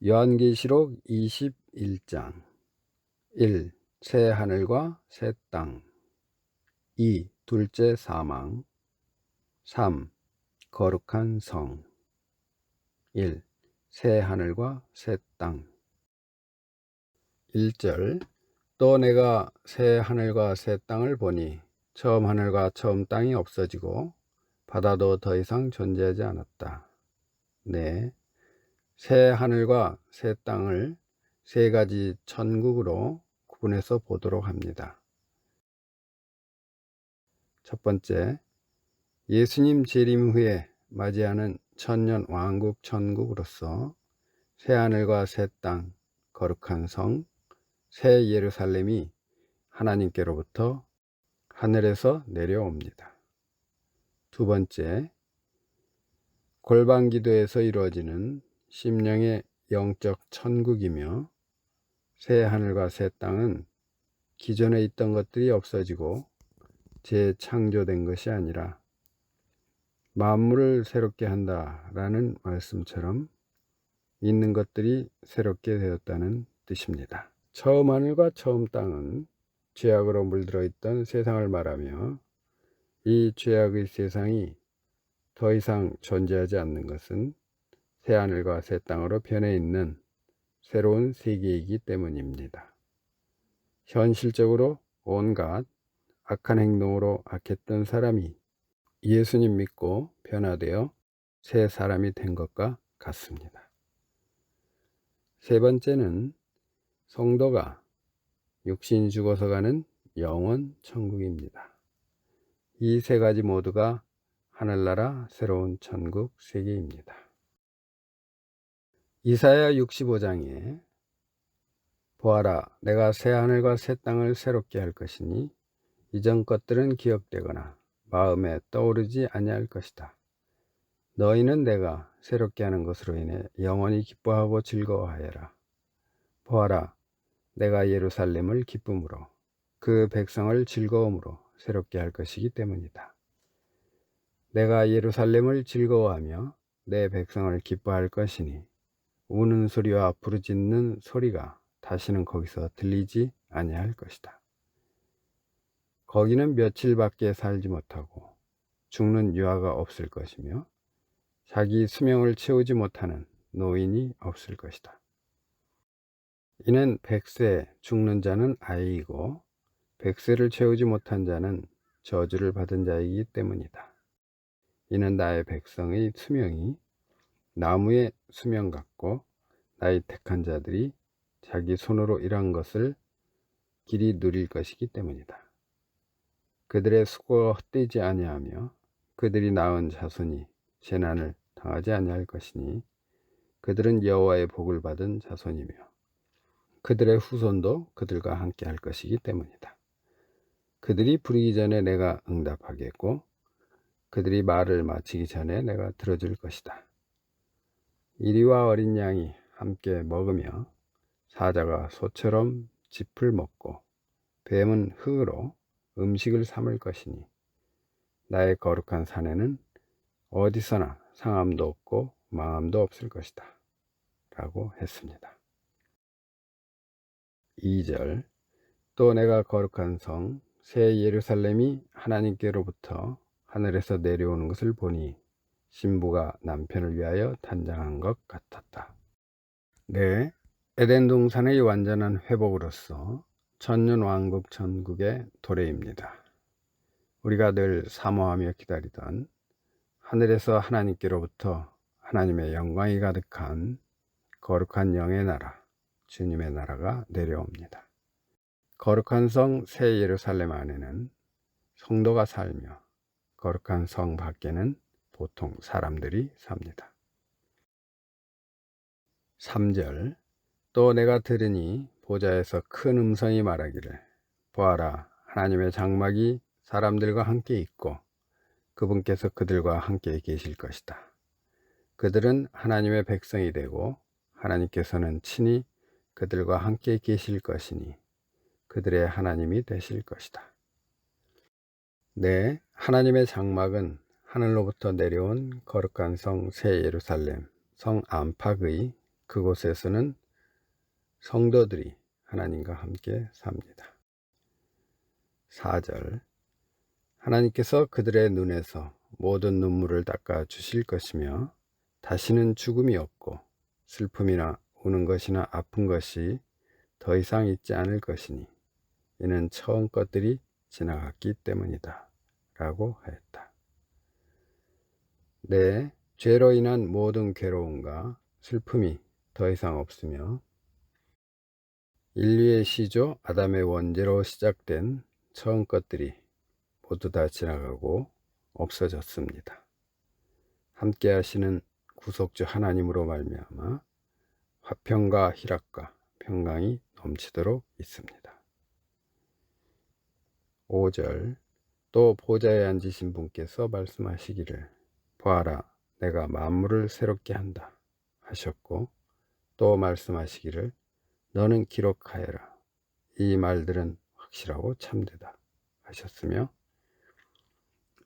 요한계시록 21장 1. 새 하늘과 새 땅 2. 둘째 사망 3. 거룩한 성 1. 새 하늘과 새 땅 1절 또 내가 새 하늘과 새 땅을 보니 처음 하늘과 처음 땅이 없어지고 바다도 더 이상 존재하지 않았다. 네, 새 하늘과 새 땅을 세 가지 천국으로 구분해서 보도록 합니다. 첫 번째, 예수님 재림 후에 맞이하는 천년 왕국 천국으로서 새 하늘과 새 땅, 거룩한 성, 새 예루살렘이 하나님께로부터 하늘에서 내려옵니다. 두 번째, 골방기도에서 이루어지는 심령의 영적 천국이며 새 하늘과 새 땅은 기존에 있던 것들이 없어지고 재창조된 것이 아니라 만물을 새롭게 한다라는 말씀처럼 있는 것들이 새롭게 되었다는 뜻입니다. 처음 하늘과 처음 땅은 죄악으로 물들어 있던 세상을 말하며 이 죄악의 세상이 더 이상 존재하지 않는 것은 새 하늘과 새 땅으로 변해 있는 새로운 세계이기 때문입니다. 현실적으로 온갖 악한 행동으로 악했던 사람이 예수님 믿고 변화되어 새 사람이 된 것과 같습니다. 세 번째는 성도가 육신이 죽어서 가는 영원 천국입니다. 이 세 가지 모두가 하늘나라 새로운 천국 세계입니다. 이사야 65장에 보아라, 내가 새 하늘과 새 땅을 새롭게 할 것이니 이전 것들은 기억되거나 마음에 떠오르지 아니할 것이다. 너희는 내가 새롭게 하는 것으로 인해 영원히 기뻐하고 즐거워하여라. 보아라, 내가 예루살렘을 기쁨으로 그 백성을 즐거움으로 새롭게 할 것이기 때문이다. 내가 예루살렘을 즐거워하며 내 백성을 기뻐할 것이니 우는 소리와 부르짖는 소리가 다시는 거기서 들리지 아니할 것이다. 거기는 며칠밖에 살지 못하고 죽는 유아가 없을 것이며 자기 수명을 채우지 못하는 노인이 없을 것이다. 이는 100세 죽는 자는 아이이고 100세를 채우지 못한 자는 저주를 받은 자이기 때문이다. 이는 나의 백성의 수명이 나무의 수명 같고 나의 택한 자들이 자기 손으로 일한 것을 길이 누릴 것이기 때문이다. 그들의 수고가 헛되지 아니하며 그들이 낳은 자손이 재난을 당하지 아니할 것이니 그들은 여호와의 복을 받은 자손이며 그들의 후손도 그들과 함께 할 것이기 때문이다. 그들이 부르기 전에 내가 응답하겠고 그들이 말을 마치기 전에 내가 들어줄 것이다. 이리와 어린 양이 함께 먹으며 사자가 소처럼 짚을 먹고 뱀은 흙으로 음식을 삼을 것이니 나의 거룩한 산에는 어디서나 상함도 없고 망함도 없을 것이다 라고 했습니다. 2절 또 내가 거룩한 성 새 예루살렘이 하나님께로부터 하늘에서 내려오는 것을 보니 신부가 남편을 위하여 단장한 것 같았다. 네, 에덴 동산의 완전한 회복으로서 천년 왕국 천국의 도래입니다. 우리가 늘 사모하며 기다리던 하늘에서 하나님께로부터 하나님의 영광이 가득한 거룩한 영의 나라, 주님의 나라가 내려옵니다. 거룩한 성 새 예루살렘 안에는 성도가 살며 거룩한 성 밖에는 보통 사람들이 삽니다. 3절 또 내가 들으니 보좌에서 큰 음성이 말하기를 보아라, 하나님의 장막이 사람들과 함께 있고 그분께서 그들과 함께 계실 것이다. 그들은 하나님의 백성이 되고 하나님께서는 친히 그들과 함께 계실 것이니 그들의 하나님이 되실 것이다. 네, 하나님의 장막은 하늘로부터 내려온 거룩한 성 새 예루살렘, 성 안팎의 그곳에서는 성도들이 하나님과 함께 삽니다. 4절 하나님께서 그들의 눈에서 모든 눈물을 닦아 주실 것이며 다시는 죽음이 없고 슬픔이나 우는 것이나 아픈 것이 더 이상 있지 않을 것이니 이는 처음 것들이 지나갔기 때문이다 라고 하였다. 네, 죄로 인한 모든 괴로움과 슬픔이 더 이상 없으며 인류의 시조 아담의 원죄로 시작된 처음 것들이 모두 다 지나가고 없어졌습니다. 함께 하시는 구속주 하나님으로 말미암아 화평과 희락과 평강이 넘치도록 있습니다. 5절 또 보좌에 앉으신 분께서 말씀하시기를 보아라 내가 만물을 새롭게 한다 하셨고 또 말씀하시기를 너는 기록하여라 이 말들은 확실하고 참되다 하셨으며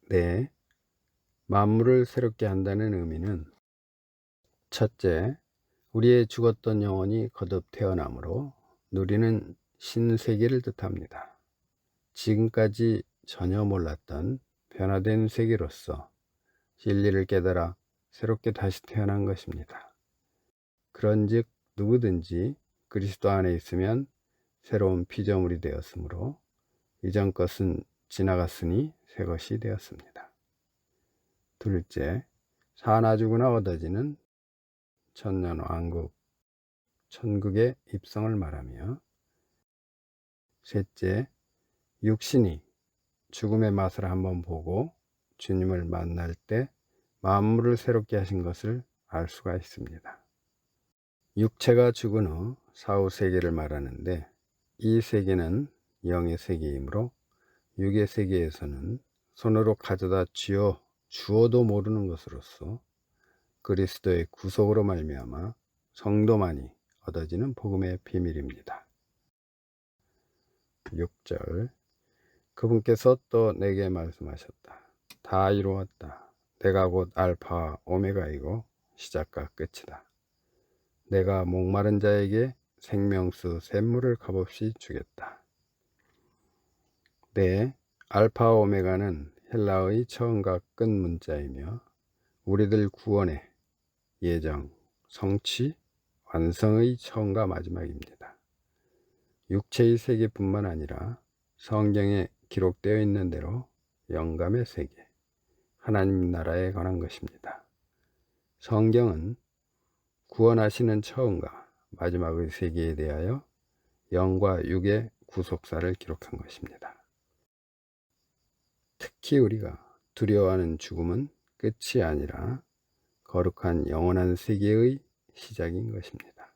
네, 만물을 새롭게 한다는 의미는 첫째, 우리의 죽었던 영혼이 거듭 태어남으로 누리는 신세계를 뜻합니다. 지금까지 전혀 몰랐던 변화된 세계로서 진리를 깨달아 새롭게 다시 태어난 것입니다. 그런즉 누구든지 그리스도 안에 있으면 새로운 피조물이 되었으므로 이전 것은 지나갔으니 새 것이 되었습니다. 둘째, 사나 죽으나 얻어지는 천년왕국, 천국의 입성을 말하며 셋째, 육신이 죽음의 맛을 한번 보고 주님을 만날 때 만물을 새롭게 하신 것을 알 수가 있습니다. 육체가 죽은 후 사후 세계를 말하는데 이 세계는 영의 세계이므로 육의 세계에서는 손으로 가져다 주어도 모르는 것으로서 그리스도의 구속으로 말미암아 성도만이 얻어지는 복음의 비밀입니다. 6절 그분께서 또 내게 말씀하셨다. 다 이루었다. 내가 곧 알파와 오메가이고 시작과 끝이다. 내가 목마른 자에게 생명수 샘물을 값없이 주겠다. 네, 알파와 오메가는 헬라어의 처음과 끝 문자이며 우리들 구원의 예정, 성취, 완성의 처음과 마지막입니다. 육체의 세계뿐만 아니라 성경에 기록되어 있는 대로 영감의 세계, 하나님 나라에 관한 것입니다. 성경은 구원하시는 처음과 마지막의 세계에 대하여 영과 육의 구속사를 기록한 것입니다. 특히 우리가 두려워하는 죽음은 끝이 아니라 거룩한 영원한 세계의 시작인 것입니다.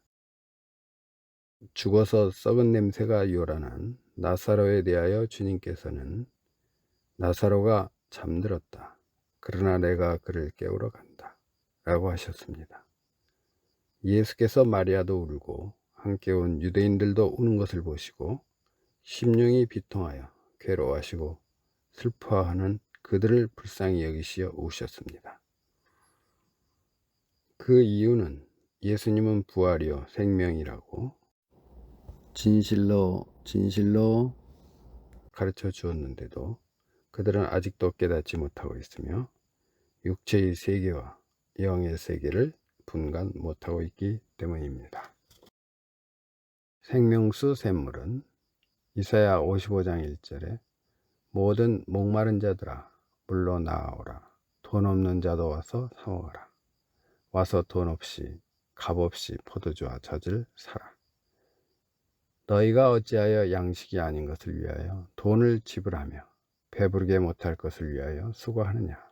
죽어서 썩은 냄새가 요란한 나사로에 대하여 주님께서는 나사로가 잠들었다. 그러나 내가 그를 깨우러 간다. 라고 하셨습니다. 예수께서 마리아도 울고 함께 온 유대인들도 우는 것을 보시고 심령이 비통하여 괴로워하시고 슬퍼하는 그들을 불쌍히 여기시어 우셨습니다. 그 이유는 예수님은 부활이요 생명이라고 진실로 가르쳐 주었는데도 그들은 아직도 깨닫지 못하고 있으며 육체의 세계와 영의 세계를 분간 못하고 있기 때문입니다. 생명수 샘물은 이사야 55장 1절에 모든 목마른 자들아 물로 나아오라. 돈 없는 자도 와서 사먹어라. 와서 돈 없이 값 없이 포도주와 젖을 사라. 너희가 어찌하여 양식이 아닌 것을 위하여 돈을 지불하며 배부르게 못할 것을 위하여 수고하느냐.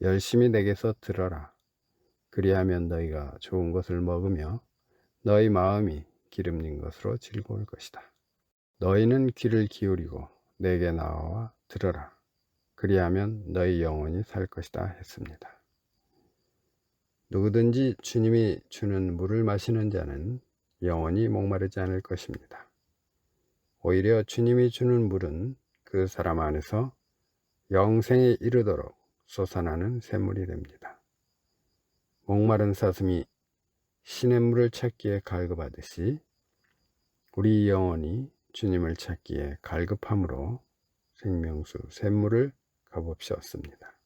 열심히 내게서 들어라. 그리하면 너희가 좋은 것을 먹으며 너희 마음이 기름진 것으로 즐거울 것이다. 너희는 귀를 기울이고 내게 나와 들어라. 그리하면 너희 영혼이 살 것이다 했습니다. 누구든지 주님이 주는 물을 마시는 자는 영원히 목마르지 않을 것입니다. 오히려 주님이 주는 물은 그 사람 안에서 영생에 이르도록 솟아나는 샘물이 됩니다. 목마른 사슴이 시냇물을 찾기에 갈급하듯이 우리 영혼이 주님을 찾기에 갈급함으로 생명수 샘물을 값없이었습니다.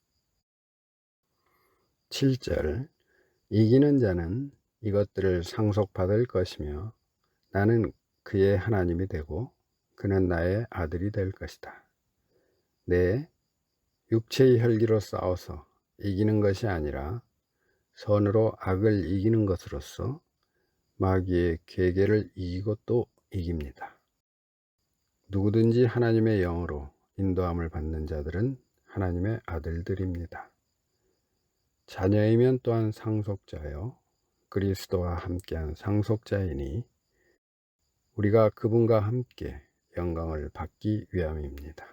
7절 이기는 자는 이것들을 상속받을 것이며 나는 그의 하나님이 되고 그는 나의 아들이 될 것이다. 내 육체의 혈기로 싸워서 이기는 것이 아니라 선으로 악을 이기는 것으로서 마귀의 계계를 이기고 또 이깁니다. 누구든지 하나님의 영으로 인도함을 받는 자들은 하나님의 아들들입니다. 자녀이면 또한 상속자요 그리스도와 함께한 상속자이니 우리가 그분과 함께 영광을 받기 위함입니다.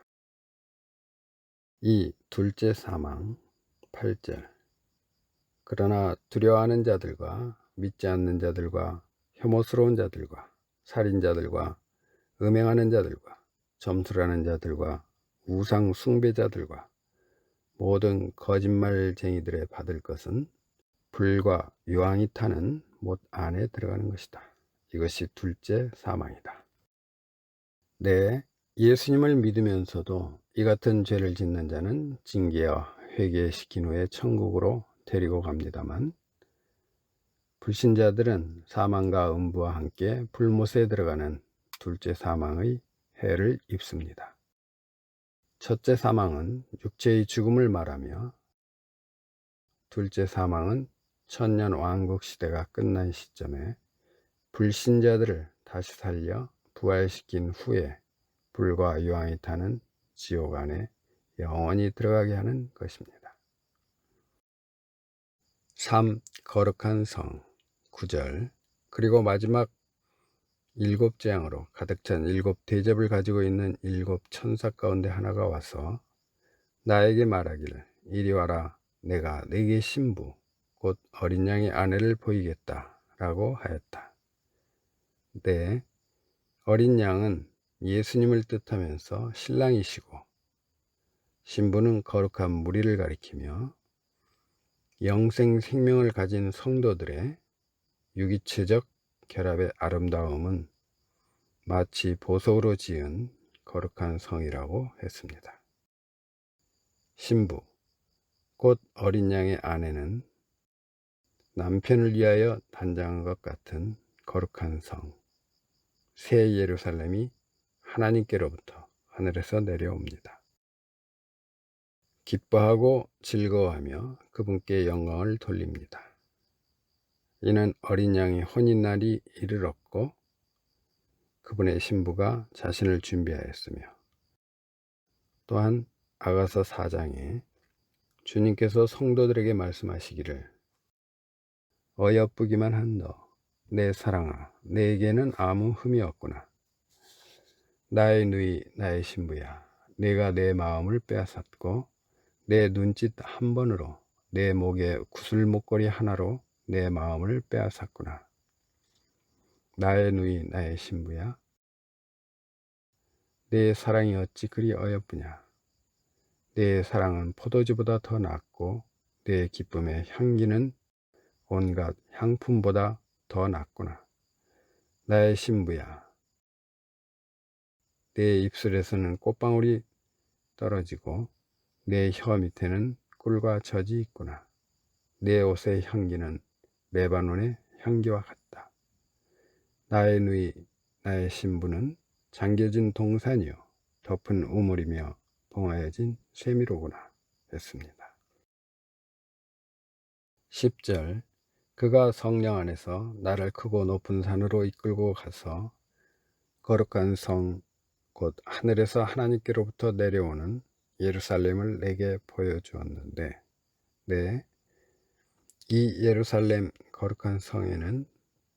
이 둘째 사망 8절 그러나 두려워하는 자들과 믿지 않는 자들과 혐오스러운 자들과 살인자들과 음행하는 자들과 점술하는 자들과 우상 숭배자들과 모든 거짓말쟁이들의 받을 것은 불과 유황이 타는 못 안에 들어가는 것이다. 이것이 둘째 사망이다. 네, 예수님을 믿으면서도 이 같은 죄를 짓는 자는 징계와 회개시킨 후에 천국으로 데리고 갑니다만 불신자들은 사망과 음부와 함께 불못에 들어가는 둘째 사망의 해를 입습니다. 첫째 사망은 육체의 죽음을 말하며 둘째 사망은 천년 왕국 시대가 끝난 시점에 불신자들을 다시 살려 부활시킨 후에 불과 유황이 타는 지옥 안에 영원히 들어가게 하는 것입니다. 3. 거룩한 성 9절 그리고 마지막 7재앙으로 가득 찬 7대접을 가지고 있는 7천사 가운데 하나가 와서 나에게 말하기를 이리 와라 내가 네게 신부 곧 어린 양의 아내를 보이겠다 라고 하였다. 네, 어린 양은 예수님을 뜻하면서 신랑이시고 신부는 거룩한 무리를 가리키며 영생 생명을 가진 성도들의 유기체적 결합의 아름다움은 마치 보석으로 지은 거룩한 성이라고 했습니다. 신부, 곧 어린 양의 아내는 남편을 위하여 단장한 것 같은 거룩한 성, 새 예루살렘이 하나님께로부터 하늘에서 내려옵니다. 기뻐하고 즐거워하며 그분께 영광을 돌립니다. 이는 어린 양의 혼인날이 이르렀고 그분의 신부가 자신을 준비하였으며 또한 아가서 4장에 주님께서 성도들에게 말씀하시기를 어여쁘기만 한 너 내 사랑아 내게는 아무 흠이 없구나. 나의 누이 나의 신부야 내가 내 마음을 빼앗았고 내 눈짓 한 번으로 내 목에 구슬 목걸이 하나로 내 마음을 빼앗았구나. 나의 누이 나의 신부야 내 사랑이 어찌 그리 어여쁘냐. 내 사랑은 포도주보다 더 낫고 내 기쁨의 향기는 온갖 향품보다 더 낫구나. 나의 신부야 내 입술에서는 꽃방울이 떨어지고 내 혀 밑에는 꿀과 젖이 있구나. 내 옷의 향기는 레바논의 향기와 같다. 나의 누이 나의 신부는 잠겨진 동산이요 덮은 우물이며 봉하여진 쇠미로구나 했습니다. 10절 그가 성령 안에서 나를 크고 높은 산으로 이끌고 가서 거룩한 성 곧 하늘에서 하나님께로부터 내려오는 예루살렘을 내게 보여주었는데 네, 이 예루살렘 거룩한 성에는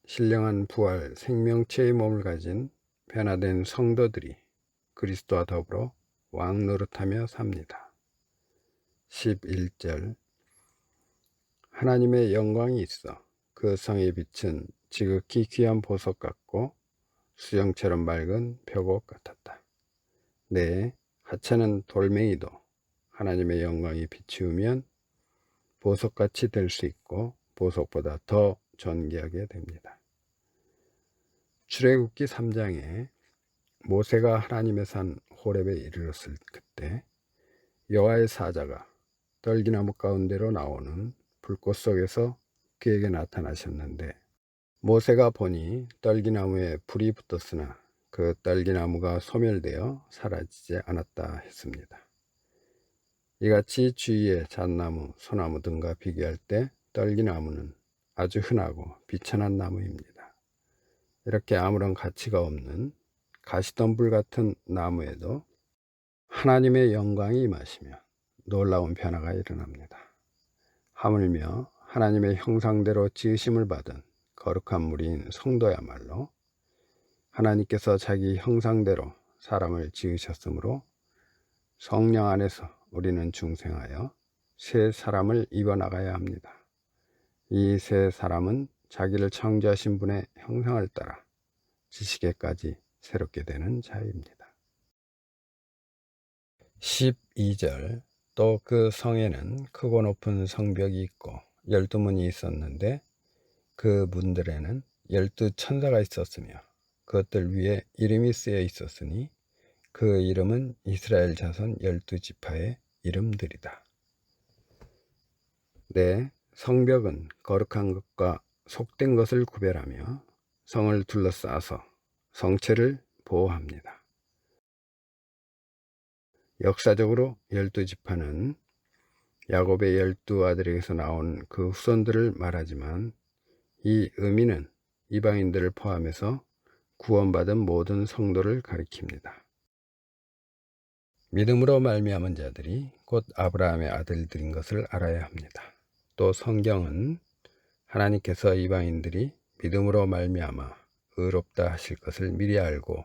신령한 부활 생명체의 몸을 가진 변화된 성도들이 그리스도와 더불어 왕 노릇하며 삽니다. 11절 하나님의 영광이 있어 그 성의 빛은 지극히 귀한 보석 같고 수정처럼 맑은 벽옥 같았다. 네, 하찮은 돌멩이도 하나님의 영광이 비추면 보석같이 될 수 있고 보석보다 더 전개하게 됩니다. 출애굽기 3장에 모세가 하나님의 산 호렙에 이르렀을 그때 여호와의 사자가 떨기나무 가운데로 나오는 불꽃 속에서 그에게 나타나셨는데 모세가 보니 떨기나무에 불이 붙었으나 그 떨기나무가 소멸되어 사라지지 않았다 했습니다. 이같이 주위의 잣나무, 소나무 등과 비교할 때 떨기나무는 아주 흔하고 비천한 나무입니다. 이렇게 아무런 가치가 없는 가시덤불 같은 나무에도 하나님의 영광이 임하시며 놀라운 변화가 일어납니다. 하물며 하나님의 형상대로 지으심을 받은 거룩한 무리인 성도야말로 하나님께서 자기 형상대로 사람을 지으셨으므로 성령 안에서 우리는 중생하여 새 사람을 입어나가야 합니다. 이 새 사람은 자기를 창조하신 분의 형상을 따라 지식에까지 새롭게 되는 자입니다. 12절 또 그 성에는 크고 높은 성벽이 있고 12문이 있었는데 그 문들에는 12천사가 있었으며 그것들 위에 이름이 쓰여 있었으니 그 이름은 이스라엘 자손 12지파의 이름들이다. 네, 성벽은 거룩한 것과 속된 것을 구별하며 성을 둘러싸서 성체를 보호합니다. 역사적으로 12지파는 야곱의 12아들에게서 나온 그 후손들을 말하지만 이 의미는 이방인들을 포함해서 구원받은 모든 성도를 가리킵니다. 믿음으로 말미암은 자들이 곧 아브라함의 아들들인 것을 알아야 합니다. 또 성경은 하나님께서 이방인들이 믿음으로 말미암아 의롭다 하실 것을 미리 알고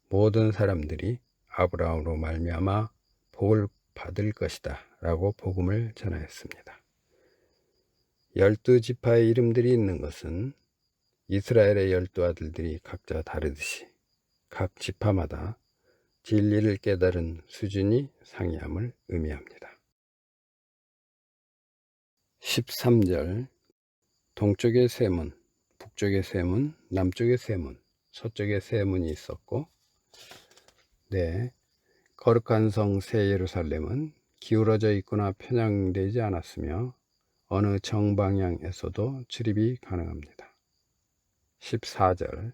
모든 사람들이 아브라함으로 말미암아 복을 받을 것이다 라고 복음을 전하였습니다. 12지파의 이름들이 있는 것은 이스라엘의 12아들들이 각자 다르듯이 각 지파마다 진리를 깨달은 수준이 상이함을 의미합니다. 13절 동쪽에 세 문, 북쪽에 세 문, 남쪽에 세 문, 서쪽에 세 문이 있었고 네, 거룩한 성 새 예루살렘은 기울어져 있거나 편향되지 않았으며 어느 정방향에서도 출입이 가능합니다. 14절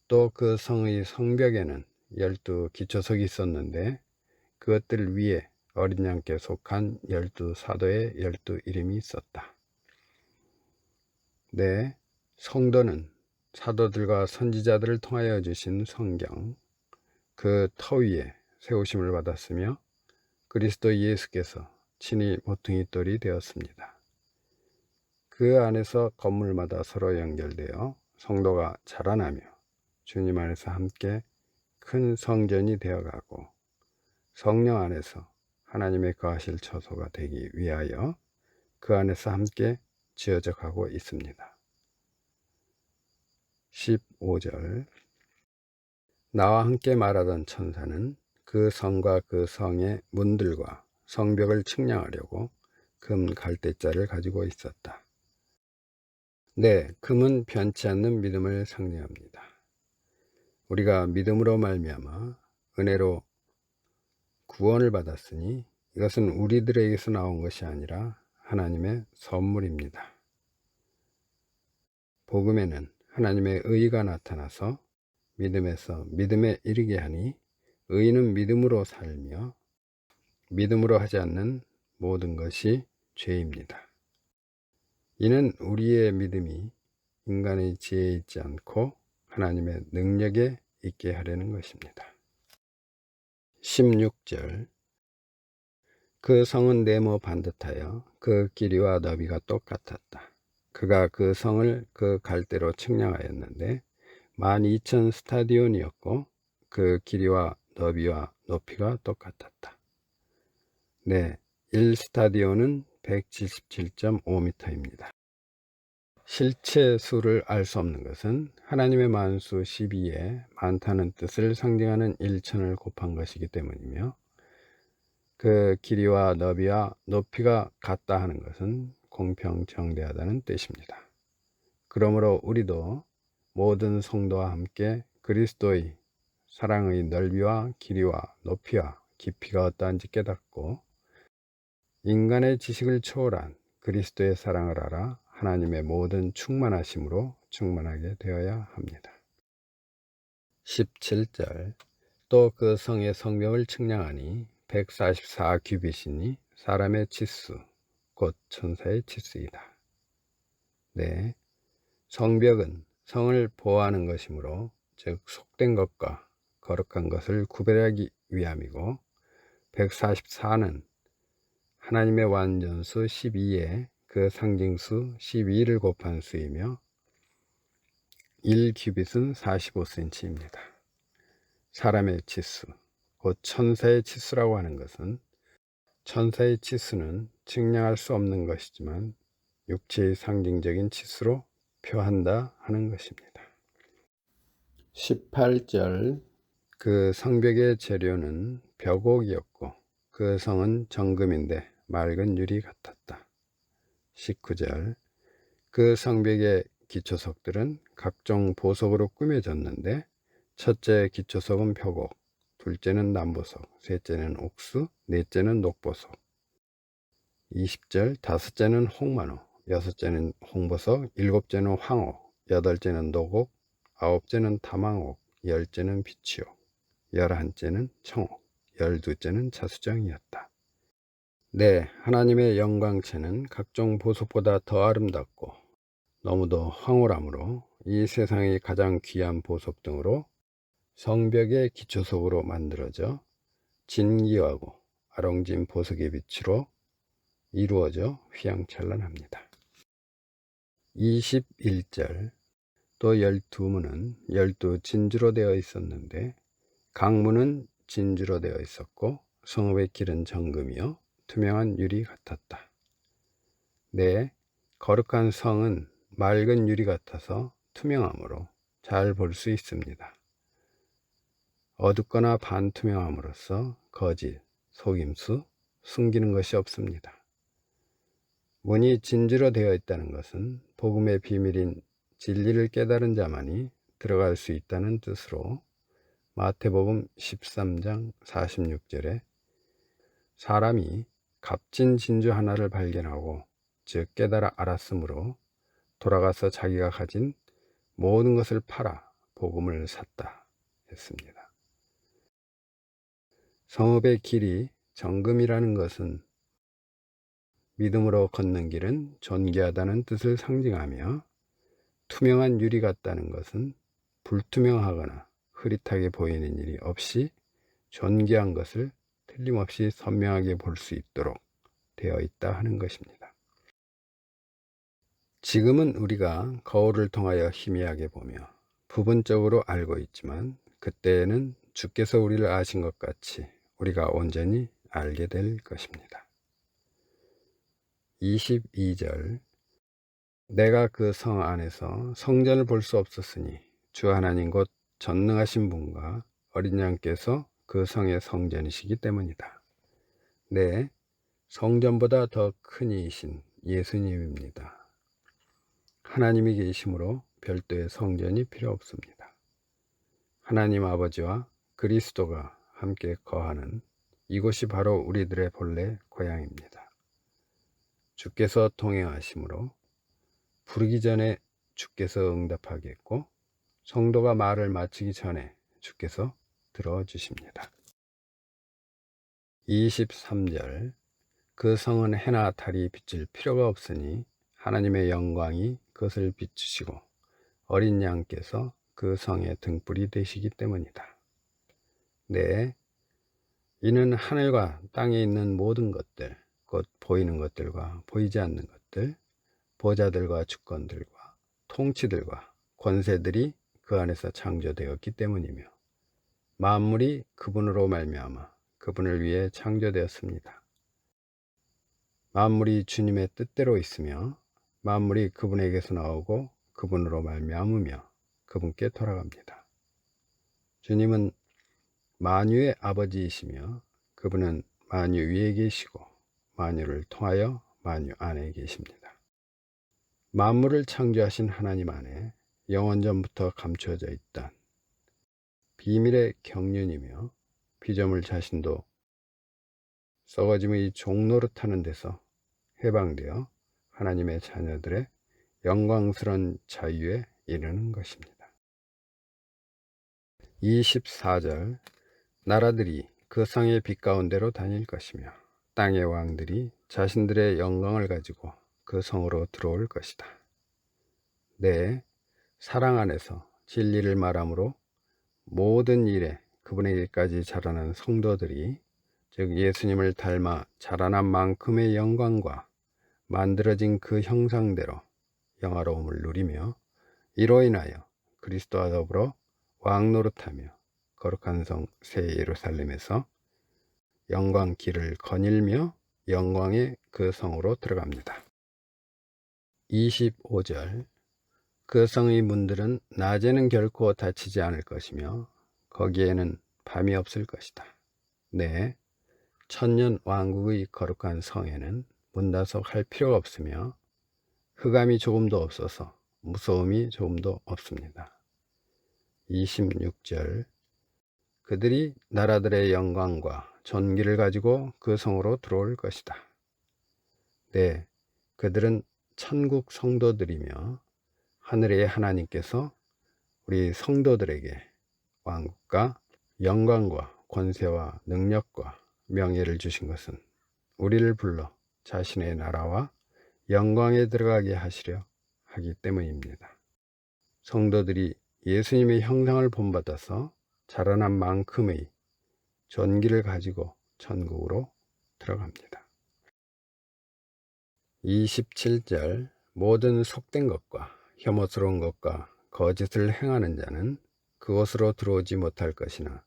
또 그 성의 성벽에는 12기초석이 있었는데 그것들 위에 어린 양께 속한 12사도의 12이름이 있었다. 네, 성도는 사도들과 선지자들을 통하여 주신 성경 그 터 위에 세우심을 받았으며 그리스도 예수께서 친히 모퉁이 돌이 되었습니다. 그 안에서 건물마다 서로 연결되어 성도가 자라나며 주님 안에서 함께 큰 성전이 되어가고 성령 안에서 하나님의 거하실 처소가 되기 위하여 그 안에서 함께 지어져 가고 있습니다. 15절 나와 함께 말하던 천사는 그 성과 그 성의 문들과 성벽을 측량하려고 금 갈대자를 가지고 있었다. 네, 금은 변치 않는 믿음을 상징합니다. 우리가 믿음으로 말미암아 은혜로 구원을 받았으니 이것은 우리들에게서 나온 것이 아니라 하나님의 선물입니다. 복음에는 하나님의 의가 나타나서 믿음에서 믿음에 이르게 하니 의인은 믿음으로 살며 믿음으로 하지 않는 모든 것이 죄입니다. 이는 우리의 믿음이 인간의 지혜에 있지 않고 하나님의 능력에 있게 하려는 것입니다. 16절 그 성은 네모 반듯하여 그 길이와 너비가 똑같았다. 그가 그 성을 그 갈대로 측량하였는데 12,000 스타디온이었고 그 길이와 너비와 높이가 똑같았다. 네, 1스타디온은 177.5m입니다. 실체 수를 알 수 없는 것은 하나님의 만수 12에 많다는 뜻을 상징하는 1000을 곱한 것이기 때문이며 그 길이와 너비와 높이가 같다 하는 것은 공평정대하다는 뜻입니다. 그러므로 우리도 모든 성도와 함께 그리스도의 사랑의 넓이와 길이와 높이와 깊이가 어떠한지 깨닫고 인간의 지식을 초월한 그리스도의 사랑을 알아 하나님의 모든 충만하심으로 충만하게 되어야 합니다. 17절 또 그 성의 성벽을 측량하니 144 규빗이니 사람의 치수 곧 천사의 치수이다. 네, 성벽은 성을 보호하는 것이므로 즉 속된 것과 거룩한 것을 구별하기 위함이고 144는 하나님의 완전수 12에 그 상징수 12를 곱한 수이며 1규빗은 45cm입니다. 사람의 치수, 곧 천사의 치수라고 하는 것은 천사의 치수는 측량할 수 없는 것이지만 육체의 상징적인 치수로 표한다 하는 것입니다. 18절 그 성벽의 재료는 벽옥이었고 그 성은 정금인데 맑은 유리 같았다. 19절 그 성벽의 기초석들은 각종 보석으로 꾸며졌는데 첫째 기초석은 벽옥, 둘째는 남보석, 셋째는 옥수, 넷째는 녹보석. 20절 다섯째는 홍만호, 여섯째는 홍보석, 일곱째는 황옥, 여덟째는 녹옥, 아홉째는 다망옥, 열째는 비치옥, 열한째는 청옥, 열두째는 자수정이었다. 네, 하나님의 영광체는 각종 보석보다 더 아름답고 너무도 황홀하므로 이 세상의 가장 귀한 보석 등으로 성벽의 기초석으로 만들어져 진귀하고 아롱진 보석의 빛으로 이루어져 휘황찬란합니다. 21절 또 12문은 12진주로 되어 있었는데 강문은 진주로 되어 있었고 성읍의 길은 정금이요 투명한 유리 같았다. 네, 거룩한 성은 맑은 유리 같아서 투명하므로 잘 볼 수 있습니다. 어둡거나 반투명함으로써 거짓, 속임수, 숨기는 것이 없습니다. 문이 진주로 되어 있다는 것은 복음의 비밀인 진리를 깨달은 자만이 들어갈 수 있다는 뜻으로 마태복음 13장 46절에 사람이 값진 진주 하나를 발견하고 즉 깨달아 알았으므로 돌아가서 자기가 가진 모든 것을 팔아 복음을 샀다 했습니다. 성읍의 길이 정금이라는 것은 믿음으로 걷는 길은 존귀하다는 뜻을 상징하며 투명한 유리 같다는 것은 불투명하거나 흐릿하게 보이는 일이 없이 존귀한 것을 틀림없이 선명하게 볼 수 있도록 되어 있다 하는 것입니다. 지금은 우리가 거울을 통하여 희미하게 보며 부분적으로 알고 있지만 그때에는 주께서 우리를 아신 것 같이 우리가 온전히 알게 될 것입니다. 22절 내가 그 성 안에서 성전을 볼 수 없었으니 주 하나님 곧 전능하신 분과 어린 양께서 그 성의 성전이시기 때문이다. 네, 성전보다 더 큰 이이신 예수님입니다. 하나님이 계심으로 별도의 성전이 필요 없습니다. 하나님 아버지와 그리스도가 함께 거하는 이곳이 바로 우리들의 본래 고향입니다. 주께서 동행하심으로 부르기 전에 주께서 응답하겠고 성도가 말을 마치기 전에 주께서 들어주십니다. 23절 그 성은 해나 달이 비칠 필요가 없으니 하나님의 영광이 그것을 비추시고 어린 양께서 그 성의 등불이 되시기 때문이다. 네, 이는 하늘과 땅에 있는 모든 것들, 곧 보이는 것들과 보이지 않는 것들, 보좌들과 주권들과 통치들과 권세들이 그 안에서 창조되었기 때문이며 만물이 그분으로 말미암아 그분을 위해 창조되었습니다. 만물이 주님의 뜻대로 있으며 만물이 그분에게서 나오고 그분으로 말미암으며 그분께 돌아갑니다. 주님은 만유의 아버지이시며 그분은 만유 위에 계시고 만유를 통하여 만유 안에 계십니다. 만물을 창조하신 하나님 안에 영원전부터 감추어져 있던 비밀의 경륜이며 피조물 자신도 썩어짐의 종노릇하는 데서 해방되어 하나님의 자녀들의 영광스러운 자유에 이르는 것입니다. 24절 나라들이 그 성의 빛 가운데로 다닐 것이며 땅의 왕들이 자신들의 영광을 가지고 그 성으로 들어올 것이다. 네, 사랑 안에서 진리를 말함으로 모든 일에 그분에게까지 자라는 성도들이, 즉 예수님을 닮아 자라난 만큼의 영광과 만들어진 그 형상대로 영화로움을 누리며 이로 인하여 그리스도와 더불어 왕노릇하며 거룩한 성 새 예루살렘에서 영광 길을 거닐며 영광의 그 성으로 들어갑니다. 25절 그 성의 문들은 낮에는 결코 닫히지 않을 것이며 거기에는 밤이 없을 것이다. 네, 천년 왕국의 거룩한 성에는 문닫석 할 필요가 없으며 흑암이 조금도 없어서 무서움이 조금도 없습니다. 26절 그들이 나라들의 영광과 존귀를 가지고 그 성으로 들어올 것이다. 네, 그들은 천국 성도들이며 하늘의 하나님께서 우리 성도들에게 왕국과 영광과 권세와 능력과 명예를 주신 것은 우리를 불러 자신의 나라와 영광에 들어가게 하시려 하기 때문입니다. 성도들이 예수님의 형상을 본받아서 자라난 만큼의 존귀를 가지고 천국으로 들어갑니다. 27절 모든 속된 것과 혐오스러운 것과 거짓을 행하는 자는 그곳으로 들어오지 못할 것이나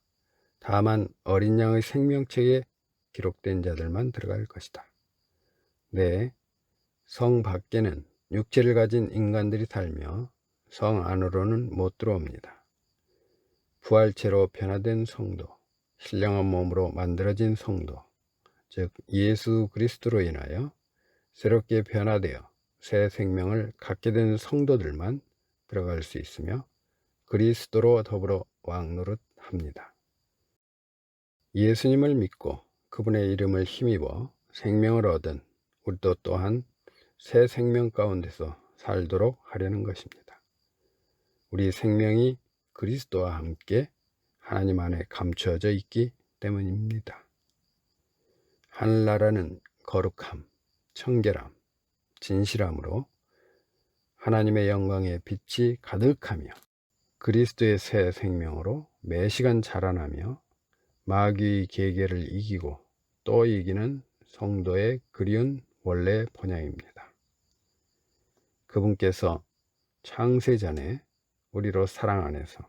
다만 어린 양의 생명책에 기록된 자들만 들어갈 것이다. 네, 성 밖에는 육체를 가진 인간들이 살며 성 안으로는 못 들어옵니다. 부활체로 변화된 성도, 신령한 몸으로 만들어진 성도, 즉 예수 그리스도로 인하여 새롭게 변화되어 새 생명을 갖게 된 성도들만 들어갈 수 있으며 그리스도로 더불어 왕노릇합니다. 예수님을 믿고 그분의 이름을 힘입어 생명을 얻은 우리도 또한 새 생명 가운데서 살도록 하려는 것입니다. 우리 생명이 그리스도와 함께 하나님 안에 감추어져 있기 때문입니다. 하늘나라는 거룩함, 청결함, 진실함으로 하나님의 영광의 빛이 가득하며 그리스도의 새 생명으로 매시간 자라나며 마귀의 계계를 이기고 또 이기는 성도의 그리운 원래 본향입니다. 그분께서 창세전에 우리로 사랑 안에서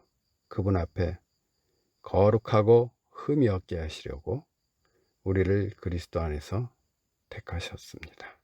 그분 앞에 거룩하고 흠이 없게 하시려고 우리를 그리스도 안에서 택하셨습니다.